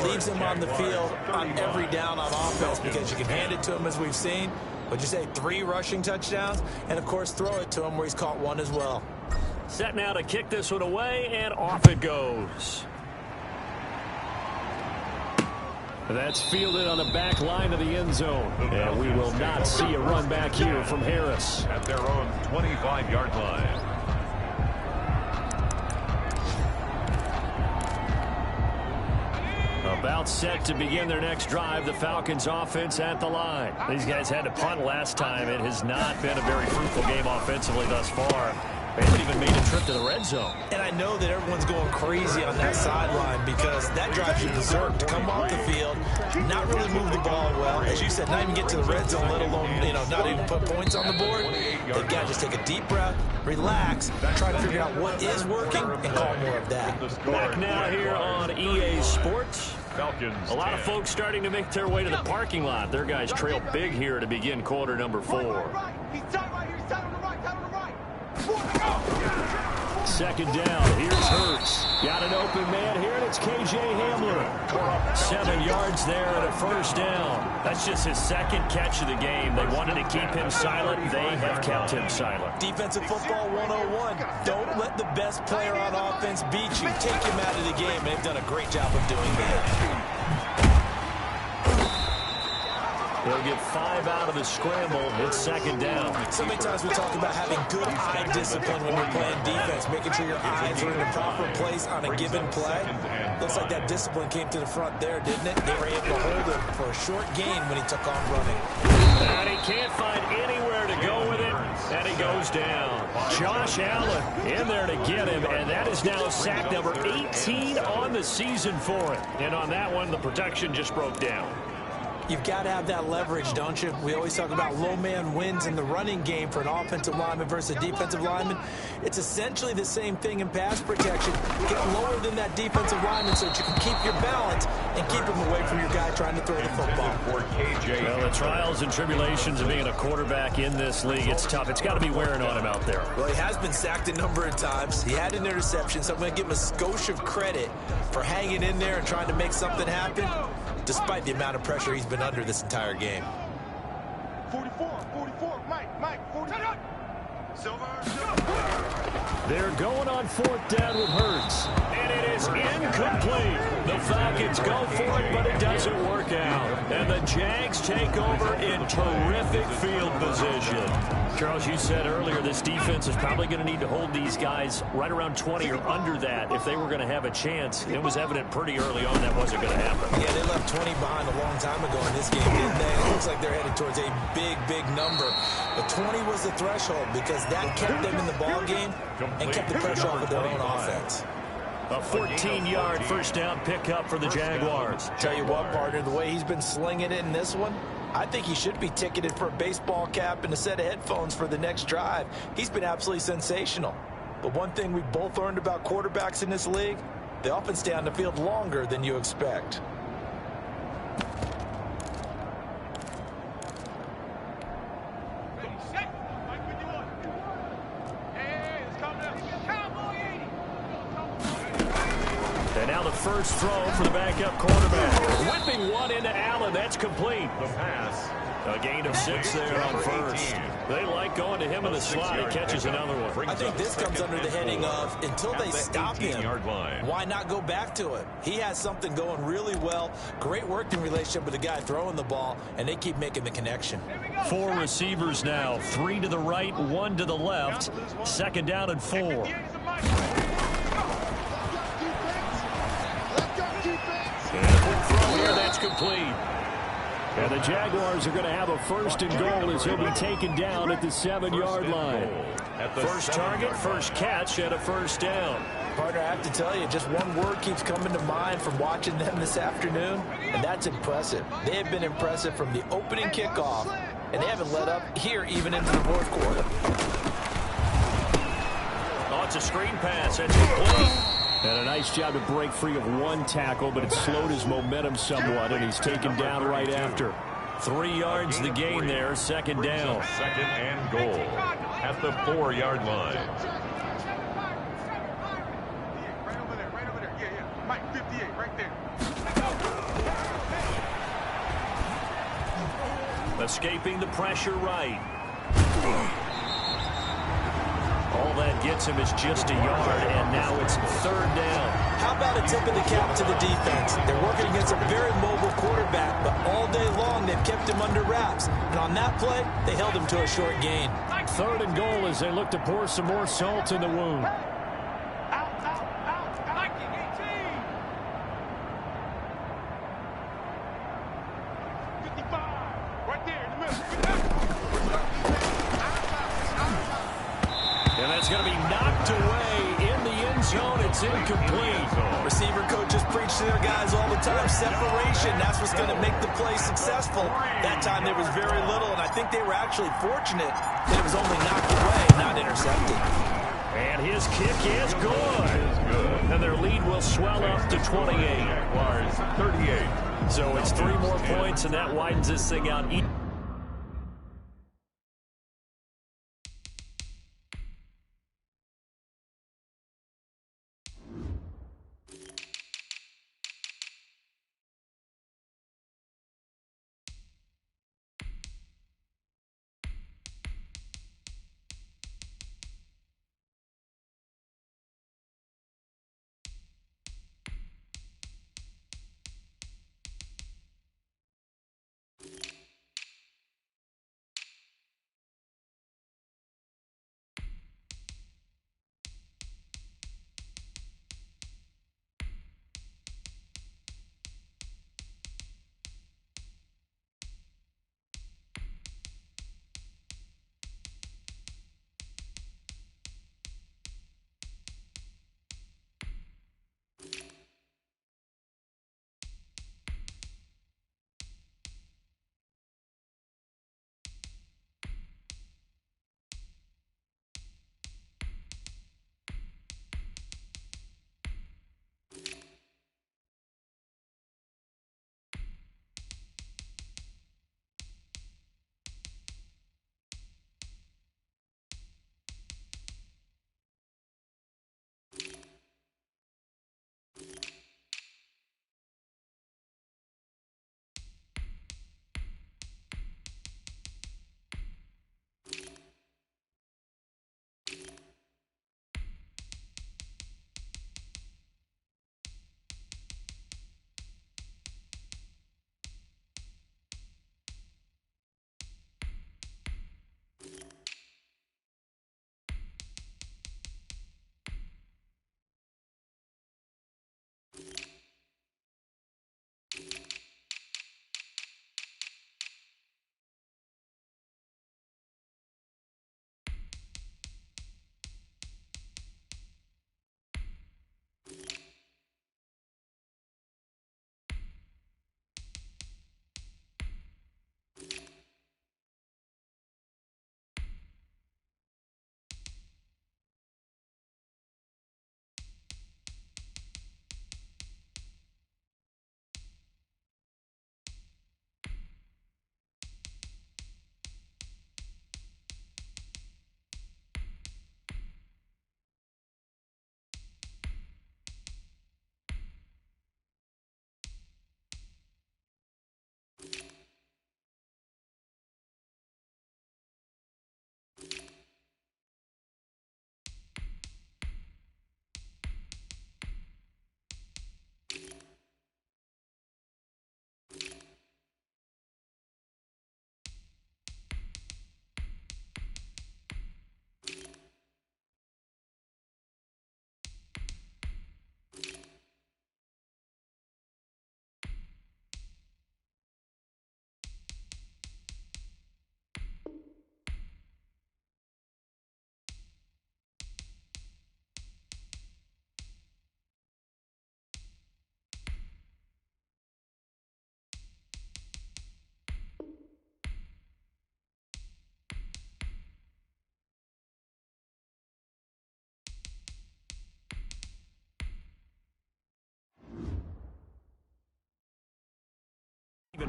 Speaker 3: leaves him on the field on every down on offense because you can hand it to him, as we've seen. Would you say 3 rushing touchdowns? And, of course, throw it to him where he's caught 1 as well.
Speaker 2: Set now to kick this one away, and off it goes. That's fielded on the back line of the end zone. And we will not see a run back here from Harris.
Speaker 1: At their own 25-yard line.
Speaker 2: About set to begin their next drive, the Falcons offense at the line. These guys had to punt last time. It has not been a very fruitful game offensively thus far. They haven't even made a trip to the red zone.
Speaker 3: And I know that everyone's going crazy on that sideline because that drives you berserk to come off the field, not really move the ball well. As you said, not even get to the red zone, let alone, not even put points on the board. They've got to just take a deep breath, relax, try to figure out what is working, and call more of that.
Speaker 2: Back now here on EA Sports.
Speaker 1: Falcons.
Speaker 2: A lot of folks starting to make their way to the parking lot. Their guys trail big here to begin quarter number 4.
Speaker 4: He's tight right here. He's tight on the right. Tight on the right.
Speaker 2: 2nd down. Here's Hurts. Got an open man here, and it's KJ Hamler. 7 yards there and a 1st down. That's just his 2nd catch of the game. They wanted to keep him silent. They have kept him silent.
Speaker 3: Defensive football 101. Don't let the best player on offense beat you. Take him out of the game. They've done a great job of doing that.
Speaker 2: They'll get 5 out of the scramble. It's 2nd down.
Speaker 3: So many times we talk about having good eye discipline when you're playing defense, making sure your eyes are in the proper place on a given play. Looks like that discipline came to the front there, didn't it? They were able to hold him for a short gain when he took off running.
Speaker 2: And he can't find anywhere to go with it, and he goes down. Josh Allen in there to get him, and that is now sack number 18 on the season for it. And on that one, the protection just broke down.
Speaker 3: You've got to have that leverage, don't you? We always talk about low man wins in the running game for an offensive lineman versus a defensive lineman. It's essentially the same thing in pass protection. Get lower than that defensive lineman so that you can keep your balance and keep him away from your guy trying to throw the football.
Speaker 2: Well, the trials and tribulations of being a quarterback in this league, it's tough. It's got to be wearing on him out there.
Speaker 3: Well, he has been sacked a number of times. He had an interception, so I'm going to give him a skosh of credit for hanging in there and trying to make something happen, despite the amount of pressure he's been under this entire game.
Speaker 4: 44, Mike, 44. Silver.
Speaker 2: They're going on 4th down with Hurts. And it is incomplete. The Falcons go for it, but it doesn't work out. And the Jags take over in terrific field position. Charles, you said earlier this defense is probably going to need to hold these guys right around 20 or under that if they were going to have a chance. It was evident pretty early on that wasn't going to happen.
Speaker 3: Yeah, they left 20 behind a long time ago in this game, didn't they? It looks like they're headed towards a big number. But 20 was the threshold because that kept them in the ball game and kept the pressure off of their own offense.
Speaker 2: A 14-yard first down pickup for the Jaguars.
Speaker 3: Tell you what, partner, the way he's been slinging it in this one, I think he should be ticketed for a baseball cap and a set of headphones for the next drive. He's been absolutely sensational. But one thing we both learned about quarterbacks in this league, they often stay on the field longer than you expect.
Speaker 2: And now the first throw for the backup quarterback. Whipping one into Allen. That's complete.
Speaker 1: The pass
Speaker 2: A gain of 6 there on first. They like going to him in the slot. He catches another one.
Speaker 3: I think this comes under the heading of until they stop him, why not go back to it? He has something going really well. Great working relationship with the guy throwing the ball, and they keep making the connection.
Speaker 2: 4 receivers now. 3 to the right, 1 to the left. Second down and 4.
Speaker 4: And
Speaker 2: a quick throw here. That's complete. And the Jaguars are going to have a first and goal as he'll be taken down at the 7-yard line. First target, first catch, and a first down.
Speaker 3: Partner, I have to tell you, just one word keeps coming to mind from watching them this afternoon, and that's impressive. They have been impressive from the opening kickoff, and they haven't let up here even into the fourth quarter.
Speaker 2: Oh, it's a screen pass. That's complete. And a nice job to break free of one tackle, but it slowed his momentum somewhat, and he's taken down right after. 3 yards the gain there, second down.
Speaker 1: Second and goal at the 4-yard line.
Speaker 4: right over there. Yeah. Mike, 58, right there.
Speaker 2: Escaping the pressure right. All that gets him is just a yard, and now it's third down.
Speaker 3: How about a tip of the cap to the defense? They're working against a very mobile quarterback, but all day long they've kept him under wraps. And on that play, they held him to a short gain.
Speaker 2: Third and goal as they look to pour some more salt in the wound. And that's going to be knocked away in the end zone. It's incomplete.
Speaker 3: Receiver coaches preach to their guys all the time. Separation, that's what's going to make the play successful. That time there was very little, and I think they were actually fortunate that it was only knocked away, not intercepted.
Speaker 2: And his kick is good. And their lead will swell up to 28.
Speaker 1: Jaguars 38.
Speaker 2: So it's 3 more points, and that widens this thing out.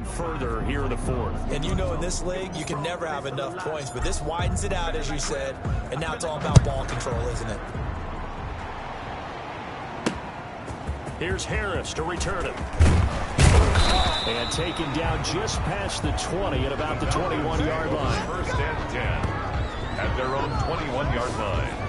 Speaker 2: even further here in the fourth.
Speaker 3: And you know in this league, you can never have enough points, but this widens it out, as you said, and now it's all about ball control, isn't it?
Speaker 2: Here's Harris to return it. And taken down just past the 20 at about the 21-yard line.
Speaker 1: First and 10 at their own 21-yard line.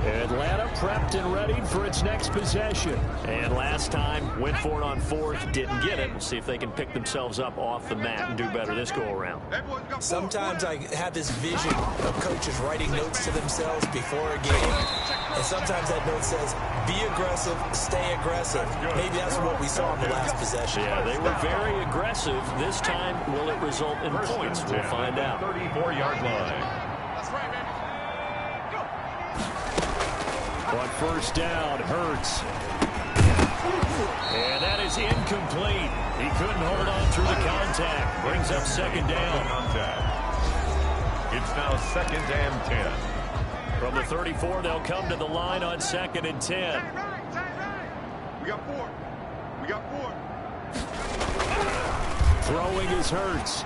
Speaker 2: Atlanta prepped and ready for its next possession. And last time, went for it on fourth, didn't get it. We'll see if they can pick themselves up off the mat and do better this go-around.
Speaker 3: Sometimes I have this vision of coaches writing notes to themselves before a game. And sometimes that note says, be aggressive, stay aggressive. Maybe that's what we saw in the last possession.
Speaker 2: Yeah, they were very aggressive. This time, will it result in points? We'll find out.
Speaker 1: 34-yard line.
Speaker 4: That's right, baby.
Speaker 2: On first down, Hurts. And that is incomplete. He couldn't hold on through the contact. Brings up second down.
Speaker 1: It's now second and 10.
Speaker 2: From the 34, they'll come to the line on second and 10.
Speaker 4: We got four. We got four.
Speaker 2: Throwing is Hurts.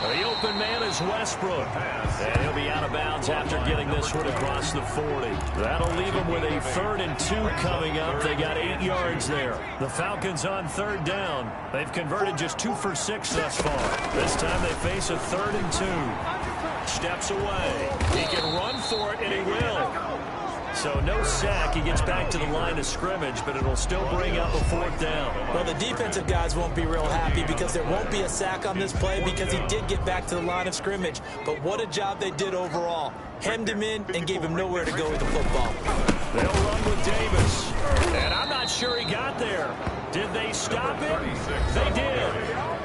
Speaker 2: The open man is Westbrook. And he'll be out of bounds after getting this one across the 40. That'll leave them with a 3rd and 2 coming up. They got 8 yards there. The Falcons on third down. They've converted just 2 for 6 thus far. This time they face a 3rd and 2. Steps away. He can run for it, and he will. So no sack. He gets back to the line of scrimmage, but it'll still bring up a 4th down.
Speaker 3: Well, the defensive guys won't be real happy because there won't be a sack on this play because he did get back to the line of scrimmage. But what a job they did overall. Hemmed him in and gave him nowhere to go with the football.
Speaker 2: They'll run with Davis. And I'm not sure he got there. Did they stop him? They did.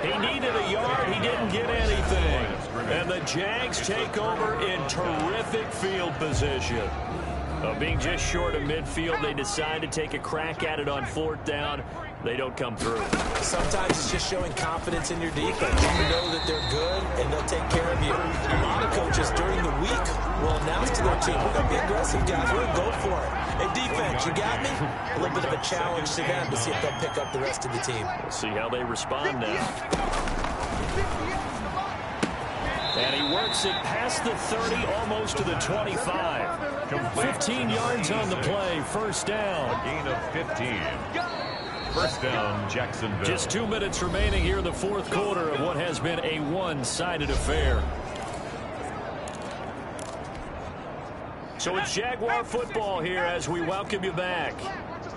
Speaker 2: He needed a yard. He didn't get anything. And the Jags take over in terrific field position. Being just short of midfield, they decide to take a crack at it on 4th down. They don't come through.
Speaker 3: Sometimes it's just showing confidence in your defense. You know that they're good, and they'll take care of you. A lot of coaches during the week will announce to their team, we're going to be aggressive, guys. We're going to go for it. Hey, defense, you got me? A little bit of a challenge to them to see if they'll pick up the rest of the team.
Speaker 2: We'll see how they respond now. And he works it past the 30, almost to the 25. 15 yards on the play, first down.
Speaker 1: A gain of 15. First down, Jacksonville.
Speaker 2: Just 2 minutes remaining here in the 4th quarter of what has been a one-sided affair. So it's Jaguar football here as we welcome you back.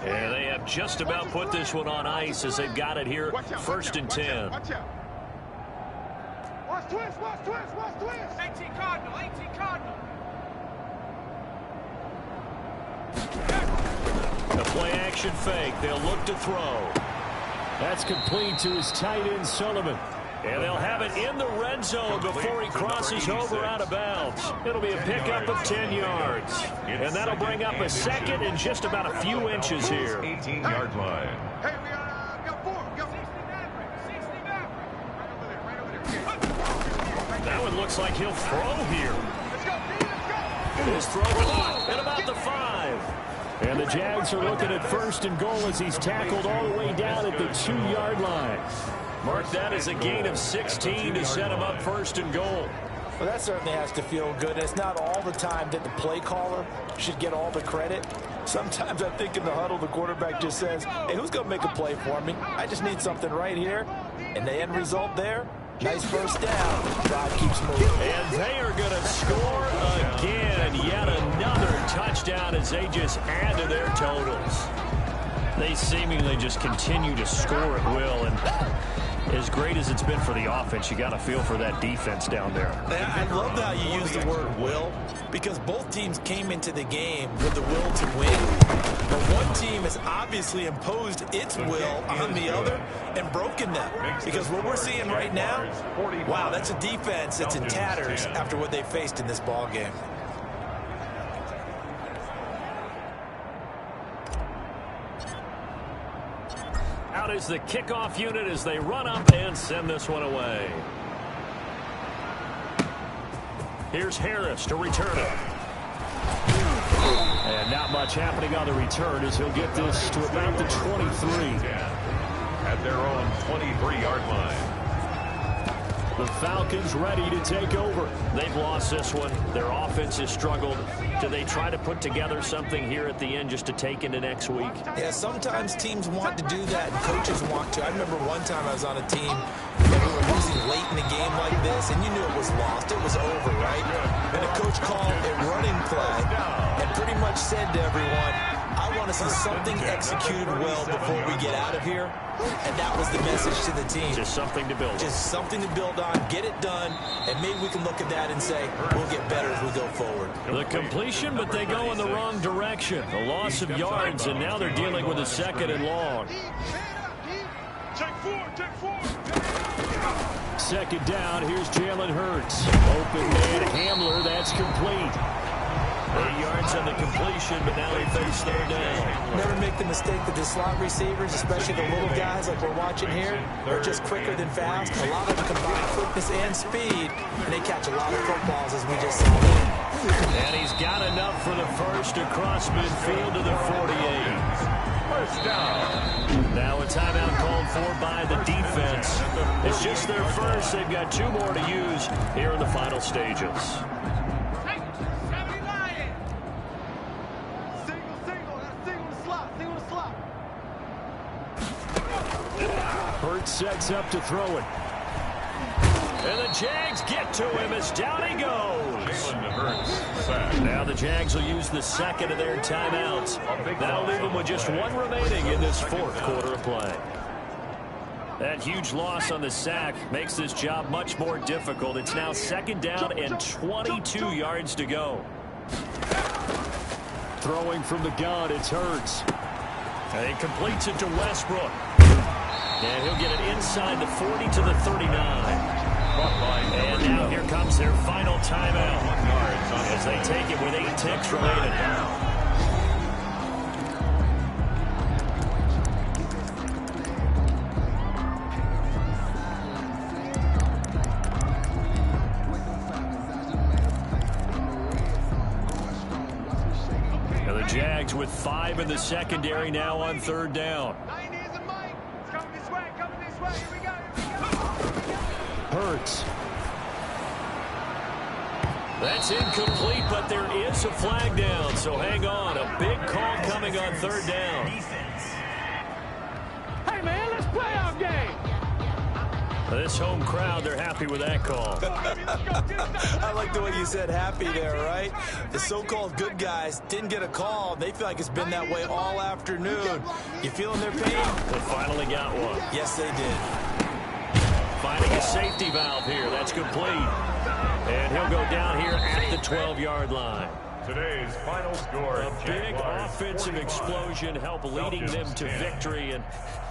Speaker 2: And they have just about put this one on ice as they've got it here, 1st and 10.
Speaker 4: Watch out. Watch twist, watch twist, watch twist. 18 Cardinal, 18 Cardinal.
Speaker 2: The play-action fake. They'll look to throw. That's complete to his tight end, Sullivan. And they'll have it in the red zone before he crosses over out of bounds. It'll be a pickup of 10 yards. And that'll bring up a 2nd and just about a few inches here.
Speaker 1: 18-yard line.
Speaker 4: Hey, we got four. We got 69. Right over there.
Speaker 2: That one looks like he'll throw here.
Speaker 4: Let's go, D, let's go.
Speaker 2: His throw at about the 5. And the Jags are looking at 1st and goal as he's tackled all the way down at the 2-yard line. Mark that as a gain of 16 to set him up 1st and goal.
Speaker 3: Well, that certainly has to feel good. It's not all the time that the play caller should get all the credit. Sometimes I think in the huddle, the quarterback just says, hey, who's going to make a play for me? I just need something right here. And the end result there, nice first down. Drive keeps moving.
Speaker 2: And they are going to score again. Yet another touchdown as they just add to their totals. They seemingly just continue to score at will. And as great as it's been for the offense, you got to feel for that defense down there.
Speaker 3: I love how you use the word will, because both teams came into the game with the will to win. But one team has obviously imposed its will on the other and broken them. Because what we're seeing right now, wow, that's a defense that's in tatters after what they faced in this ball game.
Speaker 2: Out is the kickoff unit as they run up and send this one away. Here's Harris to return it. And not much happening on the return as he'll get this to about the 23.
Speaker 1: at their own 23-yard line.
Speaker 2: The Falcons ready to take over. They've lost this one. Their offense has struggled. Do they try to put together something here at the end just to take into next week?
Speaker 3: Yeah, sometimes teams want to do that, and coaches want to. I remember one time I was on a team that we were losing late in the game like this, and you knew it was lost. It was over, right? And the coach called a running play and pretty much said to everyone, I want to see something executed well before we get out of here. And that was the message to the team.
Speaker 2: Just something to build on.
Speaker 3: Just something to build on, get it done, and maybe we can look at that and say, we'll get better as we go forward.
Speaker 2: The completion, but they go in the wrong direction. A loss of yards, and now they're dealing with a 2nd and long.
Speaker 4: Check four.
Speaker 2: 2nd down, here's Jalen Hurts. Open man, Hamler, that's complete. 8 yards on the completion, but now they face 3rd down.
Speaker 3: Never make the mistake that the slot receivers, especially the little guys like we're watching here, are just quicker than fast. A lot of them combine quickness and speed, and they catch a lot of footballs, as we just saw.
Speaker 2: And he's got enough for the first across midfield to the 48.
Speaker 1: First down.
Speaker 2: Now a timeout called for by the defense. It's just their first. They've got 2 more to use here in the final stages. Hurts sets up to throw it. And the Jags get to him as down he goes.
Speaker 1: Jalen Hurts sack.
Speaker 2: Now the Jags will use the 2nd of their timeouts. That'll leave them with just 1 remaining in this 4th quarter of play. That huge loss on the sack makes this job much more difficult. It's now 2nd down and 22 yards to go. Throwing from the gun, it's Hurts. And he completes it to Westbrook. And he'll get it inside the 40 to the 39. And now here comes their final timeout as they take it with 8 ticks remaining. And the Jags with 5 in the secondary now on 3rd down. Hurts. That's incomplete, but there is a flag down, so hang on. A big call coming on 3rd down.
Speaker 4: Hey, man, let's play our game.
Speaker 2: This home crowd, they're happy with that call.
Speaker 3: I like the way you said happy there, right? The so-called good guys didn't get a call. They feel like it's been that way all afternoon. You feeling their pain?
Speaker 2: They finally got one.
Speaker 3: Yes, they did.
Speaker 2: Finding a safety valve here. That's complete. And he'll go down here at the 12-yard line.
Speaker 1: Today's final score.
Speaker 2: A big offensive explosion help leading them to victory. And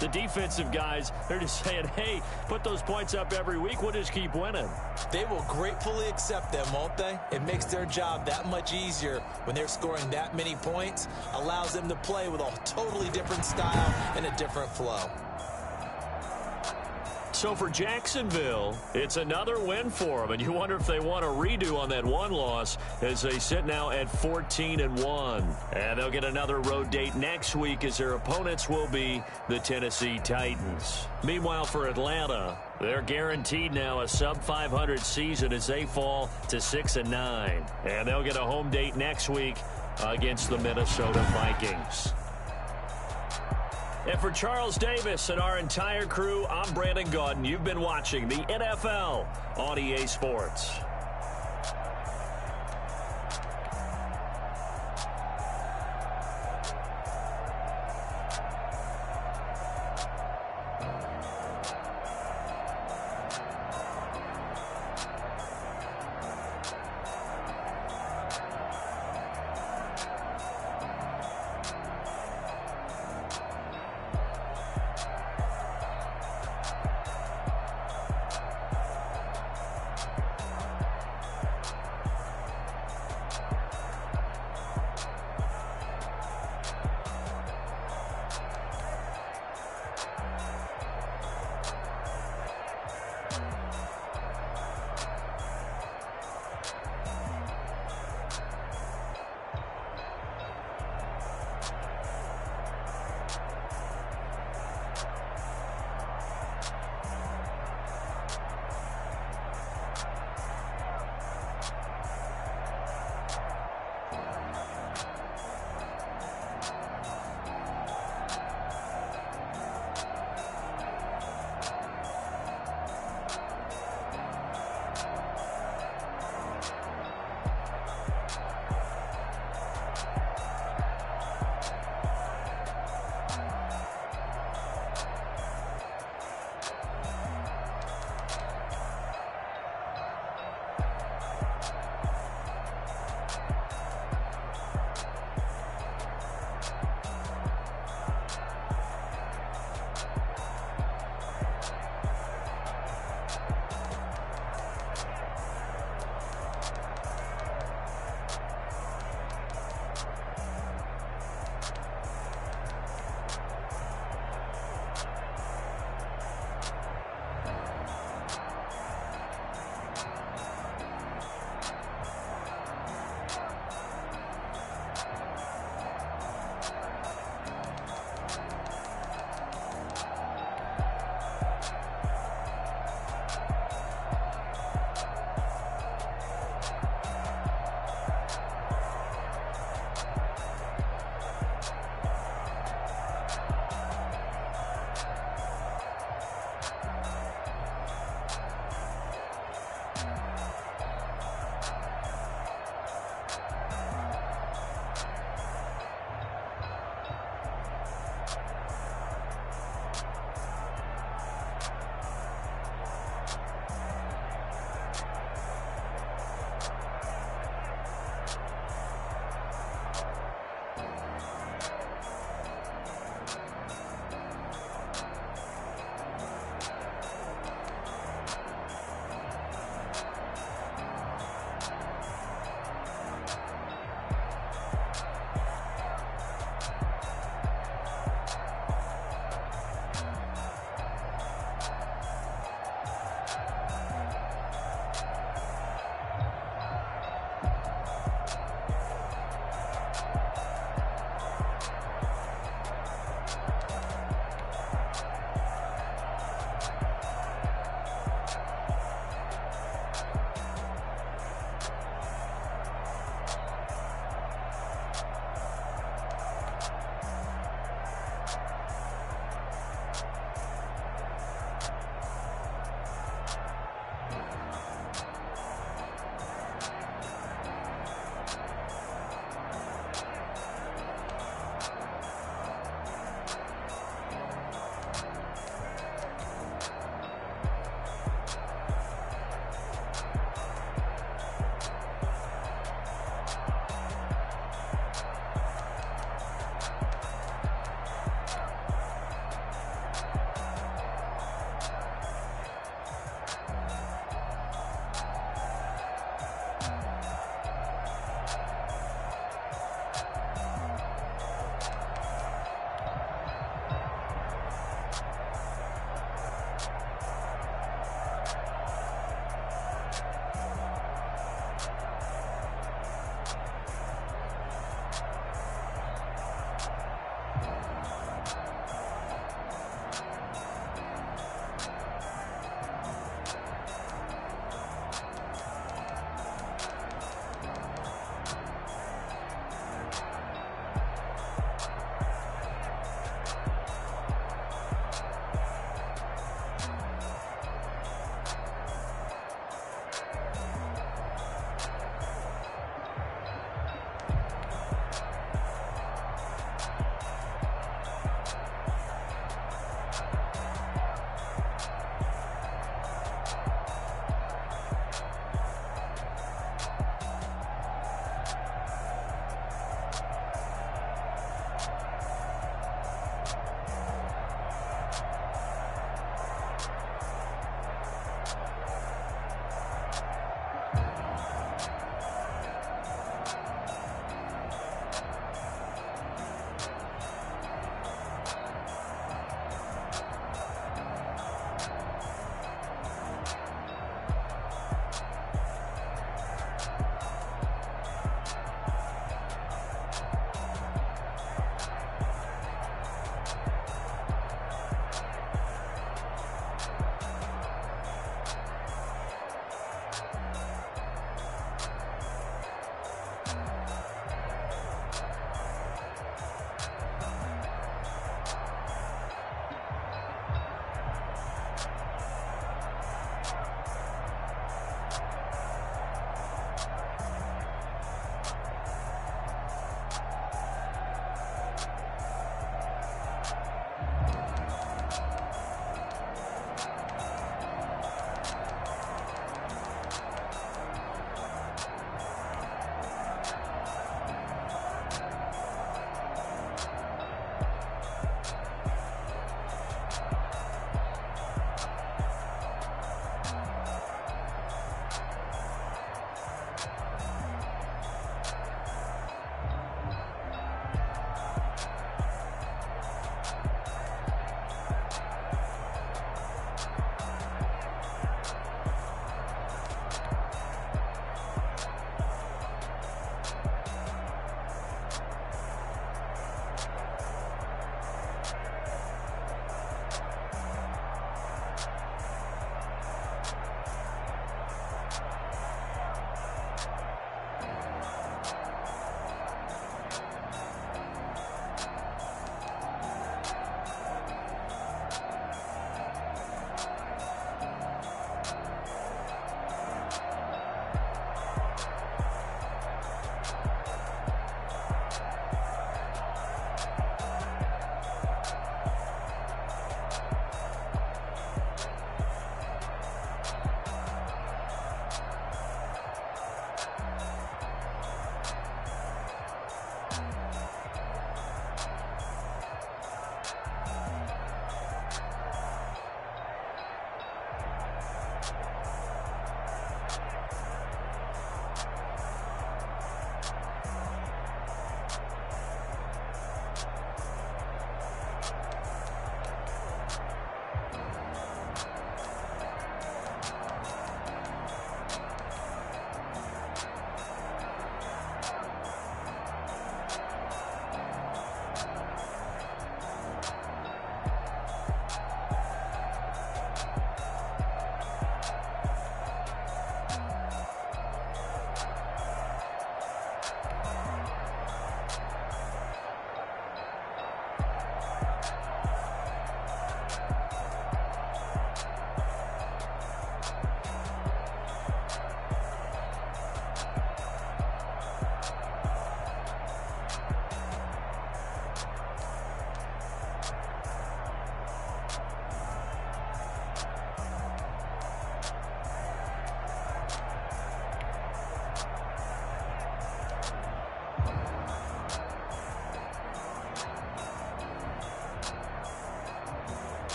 Speaker 2: the defensive guys, they're just saying, hey, put those points up every week. We'll just keep winning.
Speaker 3: They will gratefully accept them, won't they? It makes their job that much easier when they're scoring that many points. Allows them to play with a totally different style and a different flow.
Speaker 2: So for Jacksonville, it's another win for them, and you wonder if they want a redo on that one loss as they sit now at 14-1. And they'll get another road date next week as their opponents will be the Tennessee Titans. Meanwhile, for Atlanta, they're guaranteed now a sub-500 season as they fall to 6-9. And they'll get a home date next week against the Minnesota Vikings. And for Charles Davis and our entire crew, I'm Brandon Gaudin. You've been watching the NFL on EA Sports.